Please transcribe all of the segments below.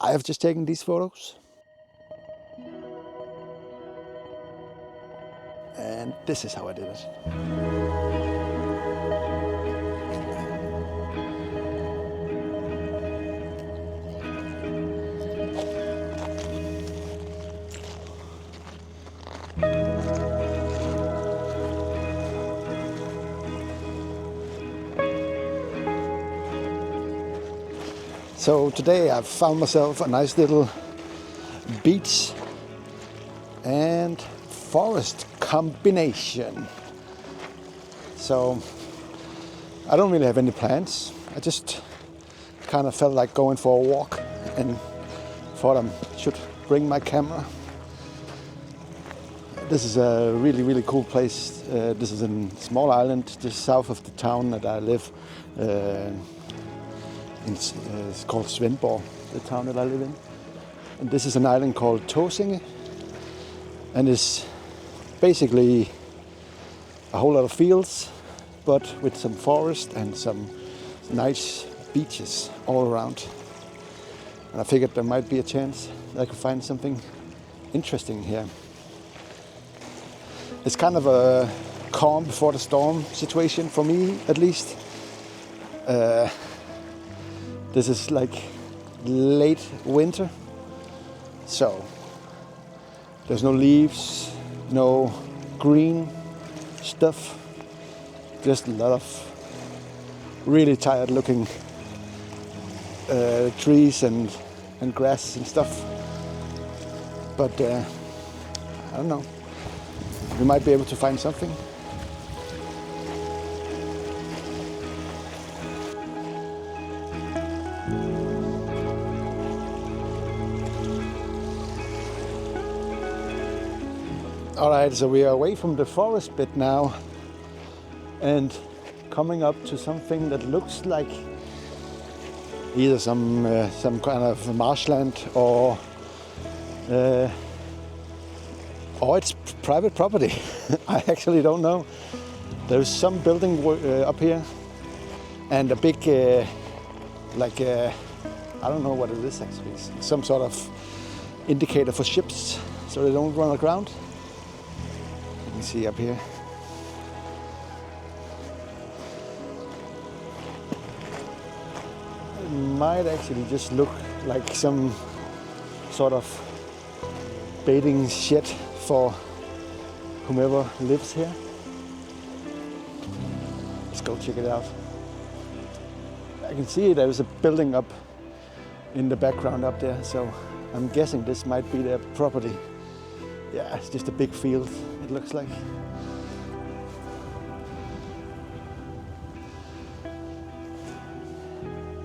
I have just taken these photos. And this is how I did it. So today I've found myself a nice little beach and forest combination. So I don't really have any plans. I just kind of felt like going for a walk and thought I should bring my camera. This is a really cool place. This is a small island just south of the town that I live. It's called Svendborg, the town that I live in. And this is an island called Tåsinge. And it's basically a whole lot of fields, but with some forest and some nice beaches all around. And I figured there might be a chance that I could find something interesting here. It's kind of a calm before the storm situation for me, at least. This is like late winter, so there's no leaves, no green stuff, just a lot of really tired looking trees and grass and stuff. But I don't know, we might be able to find something. Alright, so we are away from the forest bit now and coming up to something that looks like either some kind of marshland or it's private property. I actually don't know. There's some building up here and a big I don't know what it is actually. Some sort of indicator for ships so they don't run aground. You can see up here. It might actually just look like some sort of baiting shed for whomever lives here. Let's go check it out. I can see there's a building up in the background up there, so I'm guessing this might be their property. Yeah, it's just a big field, it looks like.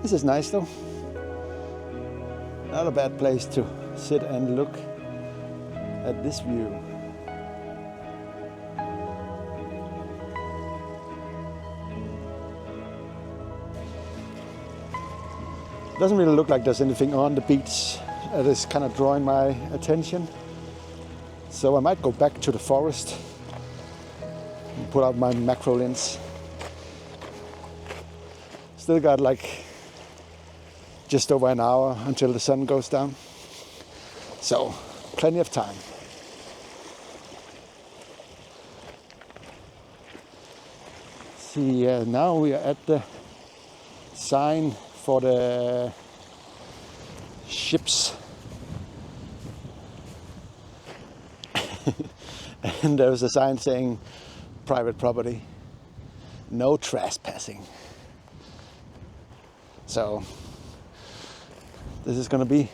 This is nice though. Not a bad place to sit and look at this view. Doesn't really look like there's anything on the beach that is kind of drawing my attention. So I might go back to the forest and pull out my macro lens. Still got like just over an hour until the sun goes down. So plenty of time. See, now we are at the sign for the ships. And there's a sign saying private property, no trespassing. So this is going to be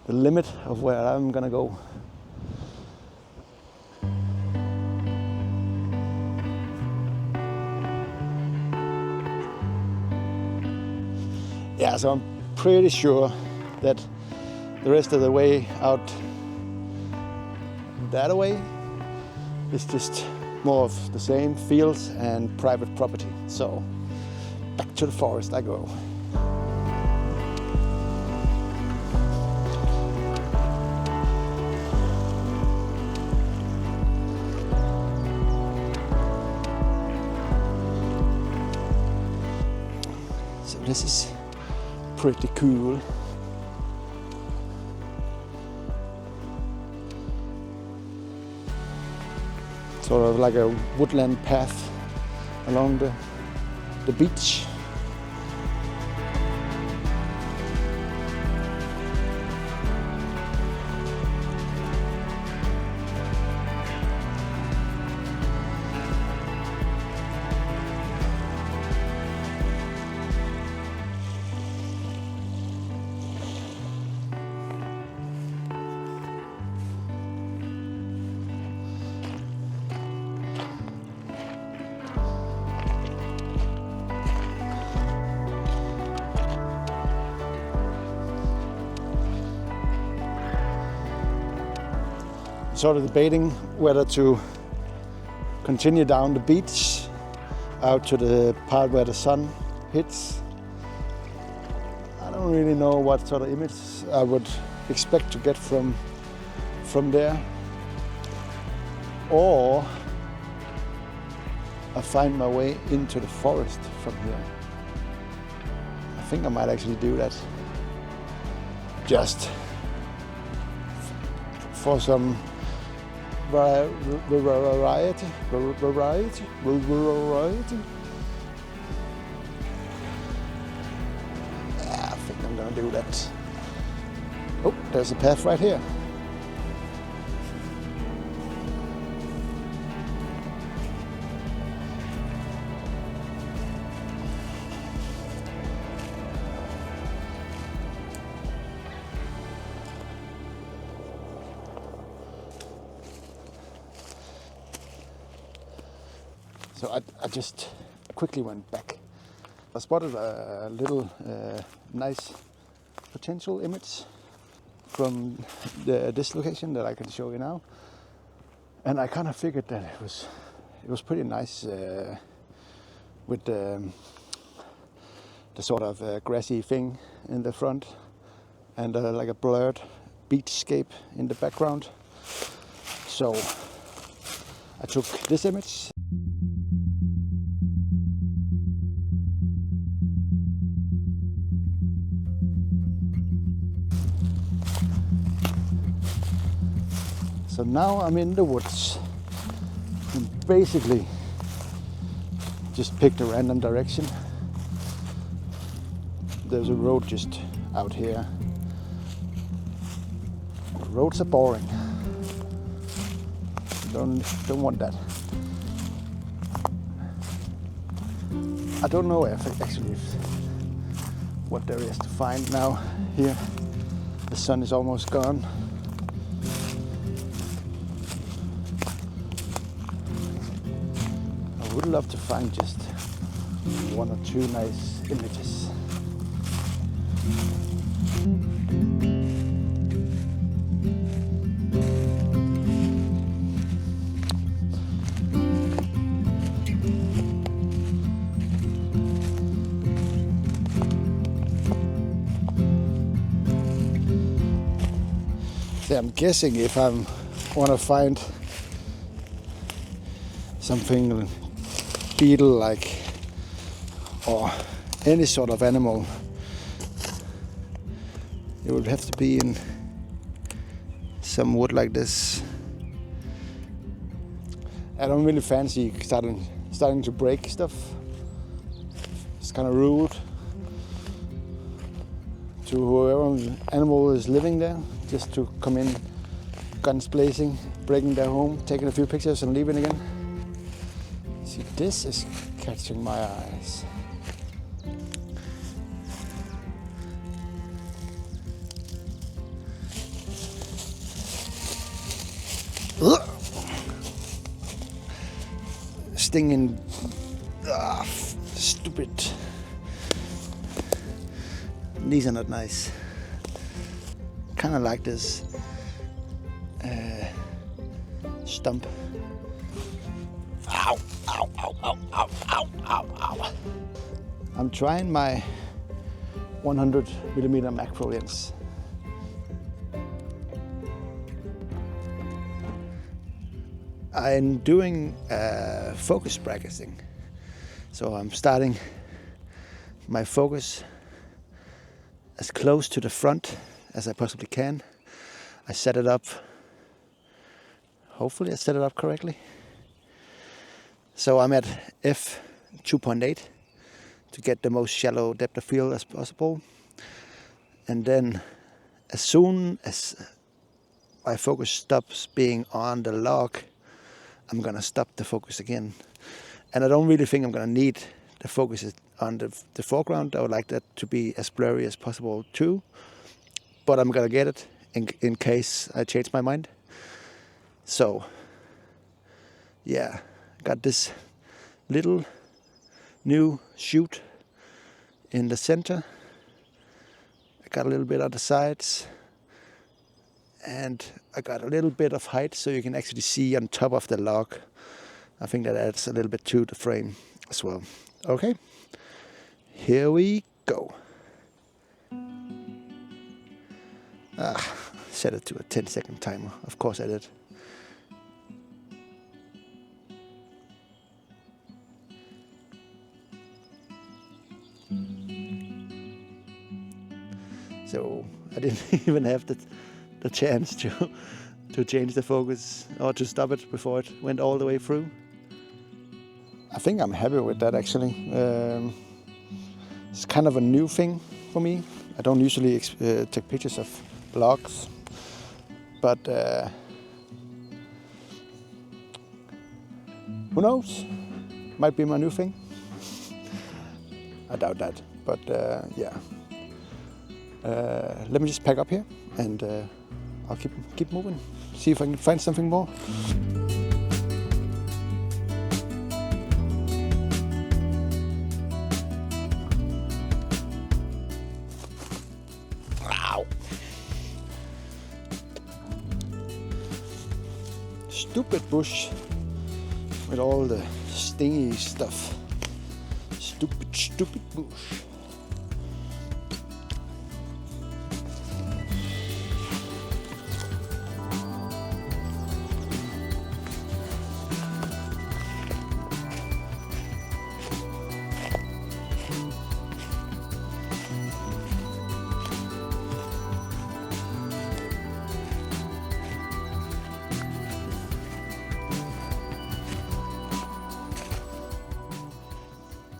the limit of where I'm going to go. Yeah, so I'm pretty sure that the rest of the way out that way is just more of the same fields and private property. So back to the forest I go. So this is pretty cool. Sort of like a woodland path along the beach. Sort of debating whether to continue down the beach out to the part where the sun hits. I don't really know what sort of image I would expect to get from there, or I find my way into the forest from here. I think I might actually do that, just for some variety. Yeah, I think I'm gonna do that. Oh, there's a path right here. So I just quickly went back. I spotted a little nice potential image from this location that I can show you now, and I kind of figured that it was pretty nice with the sort of grassy thing in the front and like a blurred beachscape in the background. So I took this image. So now I'm in the woods and basically just picked a random direction. There's a road just out here. The roads are boring. Don't want that. I don't know if what there is to find now here. The sun is almost gone. I would love to find just one or two nice images. So I'm guessing if I want to find something beetle-like or any sort of animal, it would have to be in some wood like this. I don't really fancy starting to break stuff. It's kind of rude to whoever animal is living there, just to come in guns blazing, breaking their home, taking a few pictures and leaving again. See, this is catching my eyes. Ugh. Stinging, stupid. These are not nice. Kind of like this stump. Ow, ow, ow, ow, ow, ow, ow, ow. I'm trying my 100mm macro lens. I'm doing focus practicing. So I'm starting my focus as close to the front as I possibly can. I set it up. Hopefully I set it up correctly. So I'm at f2.8 to get the most shallow depth of field as possible. And then as soon as my focus stops being on the log, I'm gonna stop the focus again. And I don't really think I'm gonna need the focus on the foreground. I would like that to be as blurry as possible too. But I'm gonna get it in case I change my mind. So yeah, got this little new shoot in the center. I got a little bit on the sides, and I got a little bit of height so you can actually see on top of the log. I think that adds a little bit to the frame as well. Okay, here we go. Set it to a 10-second timer. Of course I did. So I didn't even have the chance to change the focus or to stop it before it went all the way through. I think I'm happy with that actually. It's kind of a new thing for me. I don't usually take pictures of logs, but who knows? Might be my new thing. I doubt that, but yeah. Let me just pack up here, and I'll keep moving. See if I can find something more. Wow! Stupid bush with all the stingy stuff. Stupid bush.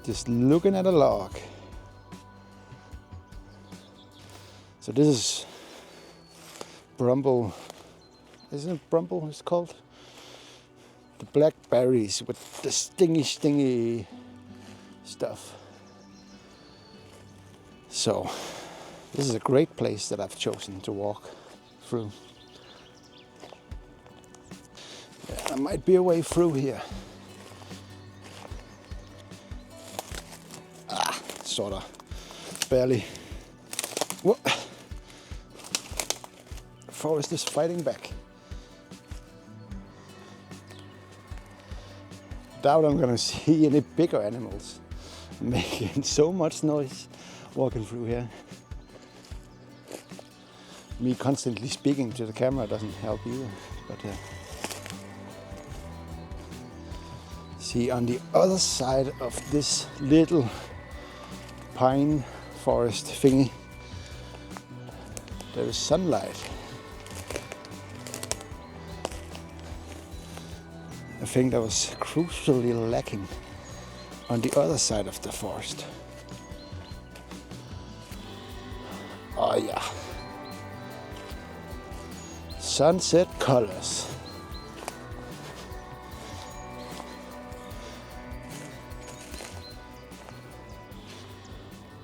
Just looking at a log. So this is Brumble. Isn't it Brumble it's called? The blackberries with the stingy stuff. So this is a great place that I've chosen to walk through. Yeah, there might be a way through here. Sorta, barely. Whoa. Forest is fighting back. Doubt I'm gonna see any bigger animals making so much noise walking through here. Me constantly speaking to the camera doesn't help either. But see, on the other side of this little pine forest thingy, there is sunlight. A thing that was crucially lacking on the other side of the forest. Oh yeah. Sunset colors.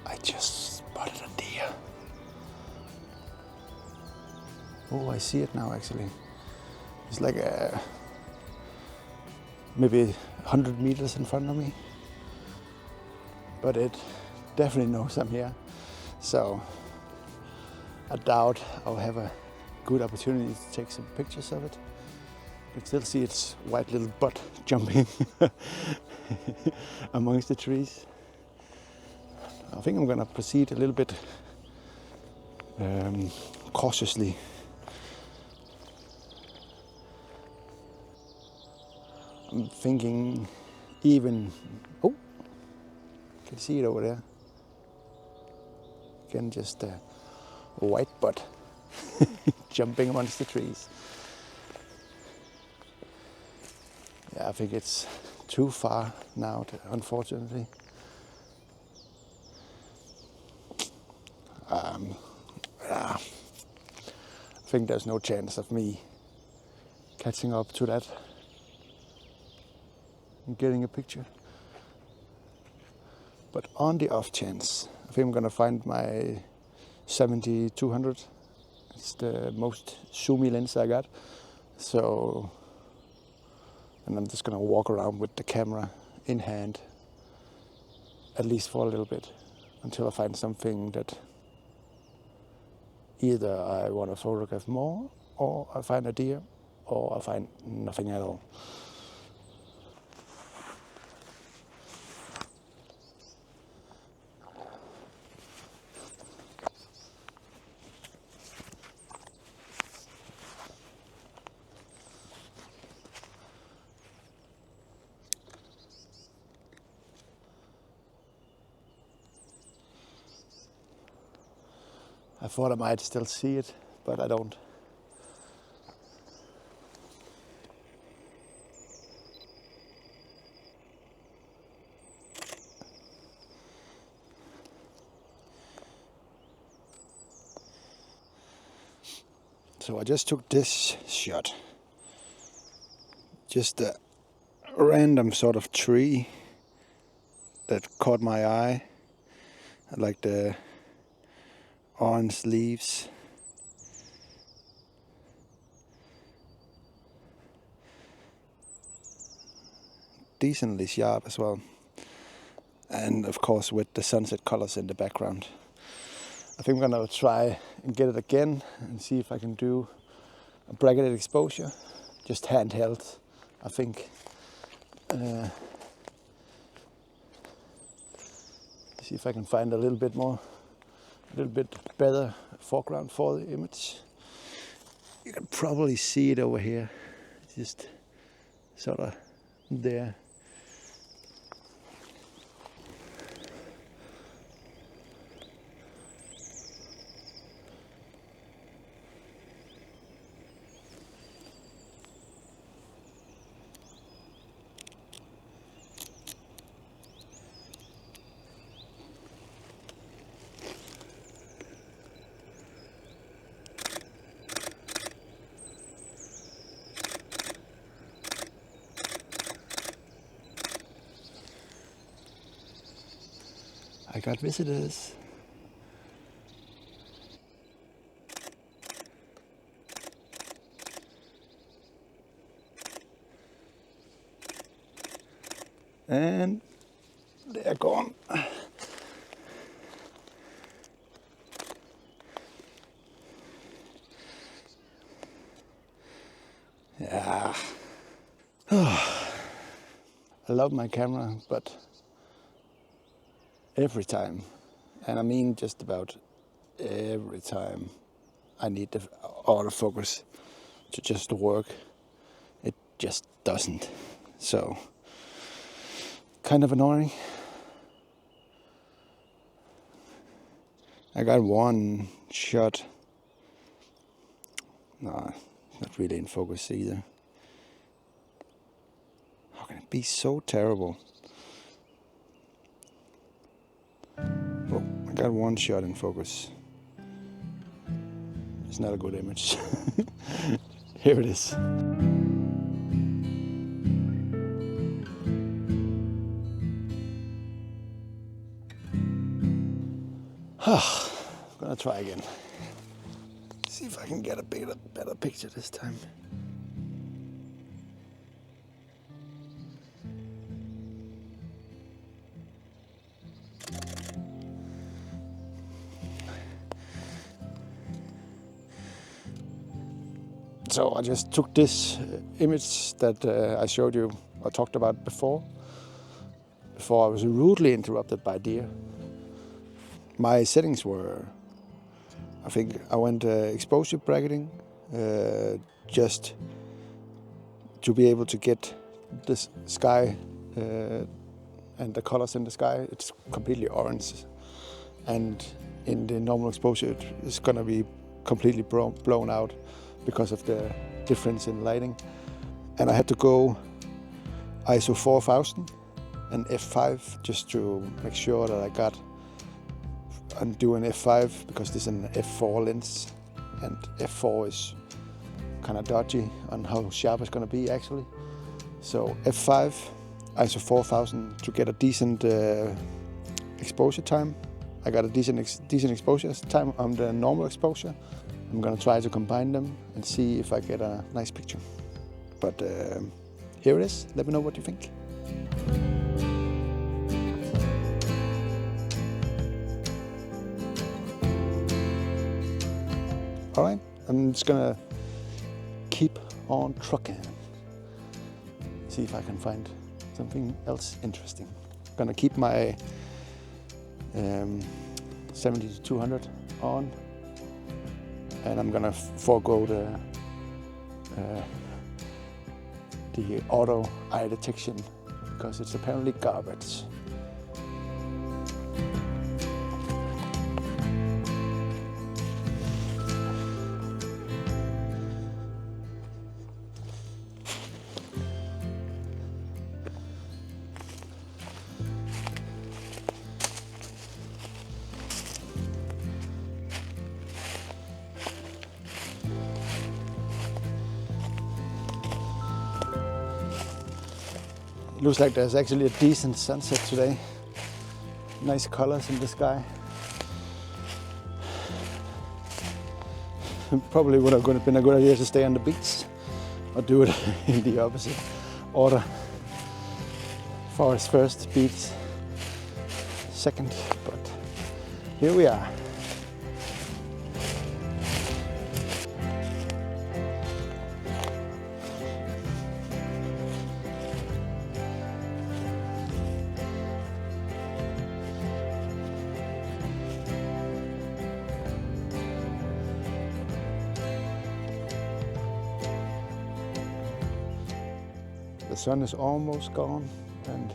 I just spotted a deer. Oh, I see it now actually. It's like maybe 100 meters in front of me. But it definitely knows I'm here. So I doubt I'll have a good opportunity to take some pictures of it. You can still see its white little butt jumping amongst the trees. I think I'm gonna proceed a little bit cautiously. I'm thinking even, oh, can you see it over there? Again, just a white butt jumping amongst the trees. Yeah, I think it's too far now, unfortunately. Yeah, I think there's no chance of me catching up to that and getting a picture. But on the off chance, I think I'm gonna find my 70-200. It's the most zoomy lens I got. So, and I'm just gonna walk around with the camera in hand, at least for a little bit, until I find something that either I want to photograph more, or I find a deer, or I find nothing at all. I thought I might still see it, but I don't. So I just took this shot. Just a random sort of tree that caught my eye. I like the orange leaves. Decently sharp as well. And of course with the sunset colors in the background. I think I'm gonna try and get it again and see if I can do a bracketed exposure. Just handheld, I think. See if I can find a little bit better foreground for the image. You can probably see it over here, just sort of there. I got visitors. And they're gone. Yeah. I love my camera, but every time, and I mean just about every time, I need the autofocus to just work. It just doesn't. So, kind of annoying. I got one shot. No, not really in focus either. How can it be so terrible? Oh, I got one shot in focus. It's not a good image. Here it is. I'm gonna try again. See if I can get a better picture this time. So I just took this image that I showed you, I talked about before I was rudely interrupted by deer. My settings were, I think I went exposure bracketing, just to be able to get this sky and the colors in the sky. It's completely orange, and in the normal exposure it's gonna be completely blown out because of the difference in lighting. And I had to go ISO 4000 and f5 just to make sure that I got and doing f5 because this is an f4 lens, and f4 is kind of dodgy on how sharp it's going to be actually. So f5, ISO 4000 to get a decent exposure time. I got a decent exposure time on the normal exposure. I'm going to try to combine them and see if I get a nice picture. But here it is. Let me know what you think. All right, I'm just gonna keep on trucking. See if I can find something else interesting. I'm gonna keep my 70-200 on, and I'm gonna forego the auto eye detection because it's apparently garbage. It looks like there's actually a decent sunset today. Nice colors in the sky. Probably would have been a good idea to stay on the beach or do it in the opposite order. Forest first, beach second, but here we are. The sun is almost gone, and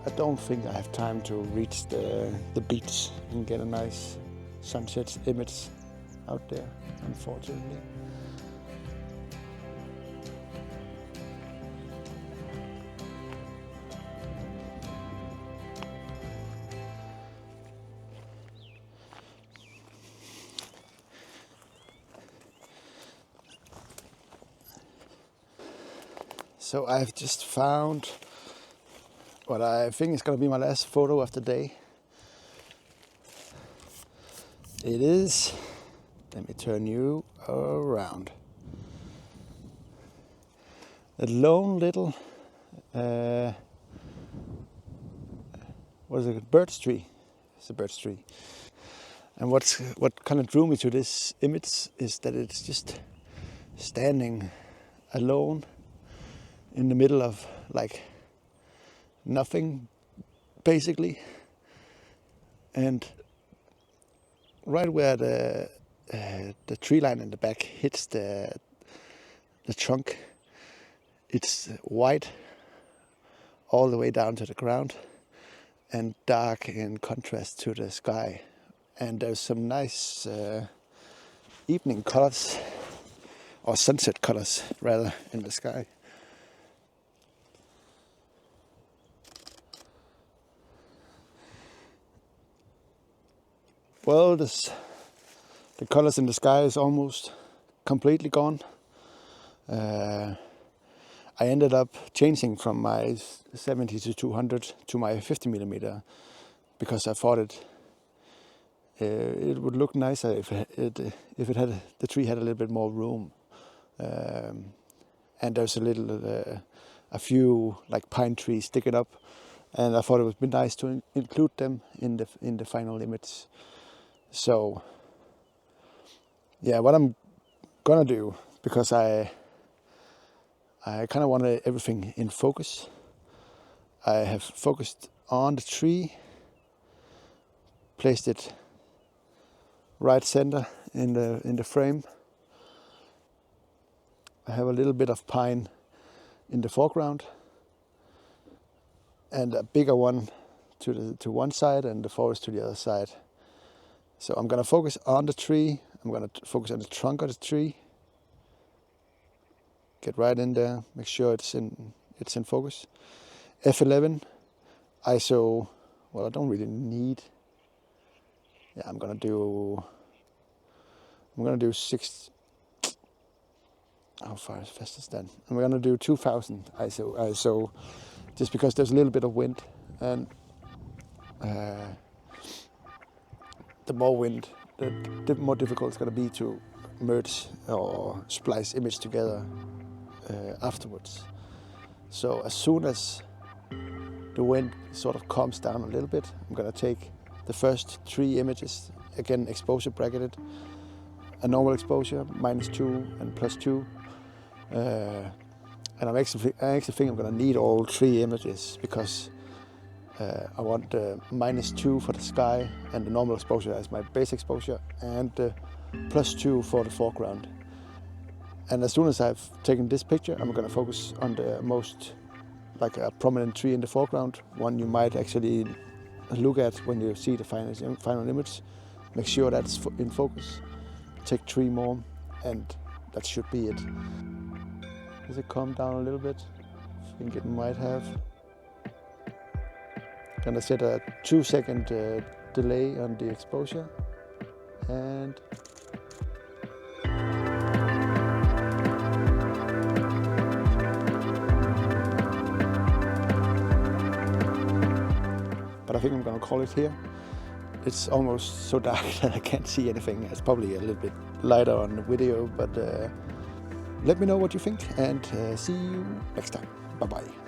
I don't think I have time to reach the beach and get a nice sunset image out there, unfortunately. So I've just found what I think is going to be my last photo of the day. It is, let me turn you around, a lone little, what is it, birch tree. It's a birch tree. And what kind of drew me to this image is that it's just standing alone in the middle of like nothing, basically, and right where the tree line in the back hits the trunk, it's white all the way down to the ground and dark in contrast to the sky. And there's some nice evening colors, or sunset colors rather, in the sky. Well, the colors in the sky is almost completely gone. I ended up changing from my 70-200 to my 50mm because I thought it would look nicer if it had the tree had a little bit more room, and there's a few like pine trees sticking up, and I thought it would be nice to include them in the final image. So yeah, what I'm gonna do, because I kind of wanted everything in focus, I have focused on the tree, placed it right center in the frame. I have a little bit of pine in the foreground and a bigger one to one side and the forest to the other side. So I'm gonna focus on the tree. I'm gonna focus on the trunk of the tree. Get right in there. Make sure it's in focus. F11 ISO. Well, I don't really need. Yeah, I'm gonna do 6. How far fast is that? I'm gonna do 2000 ISO, just because there's a little bit of wind, and the more wind, the more difficult it's gonna be to merge or splice image together afterwards. So as soon as the wind sort of calms down a little bit, I'm gonna take the first 3 images, again exposure bracketed, a normal exposure, -2 and +2. And I actually think I'm gonna need all 3 images, because I want the -2 for the sky and the normal exposure as my base exposure, and the +2 for the foreground. And as soon as I've taken this picture, I'm gonna focus on the most, like a prominent tree in the foreground, one you might actually look at when you see the final image. Make sure that's in focus. Take 3 more, and that should be it. Does it calm down a little bit? I think it might have. Gonna set a 2-second delay on the exposure, and but I think I'm gonna call it here. It's almost so dark that I can't see anything. It's probably a little bit lighter on the video, but let me know what you think, and see you next time. Bye bye.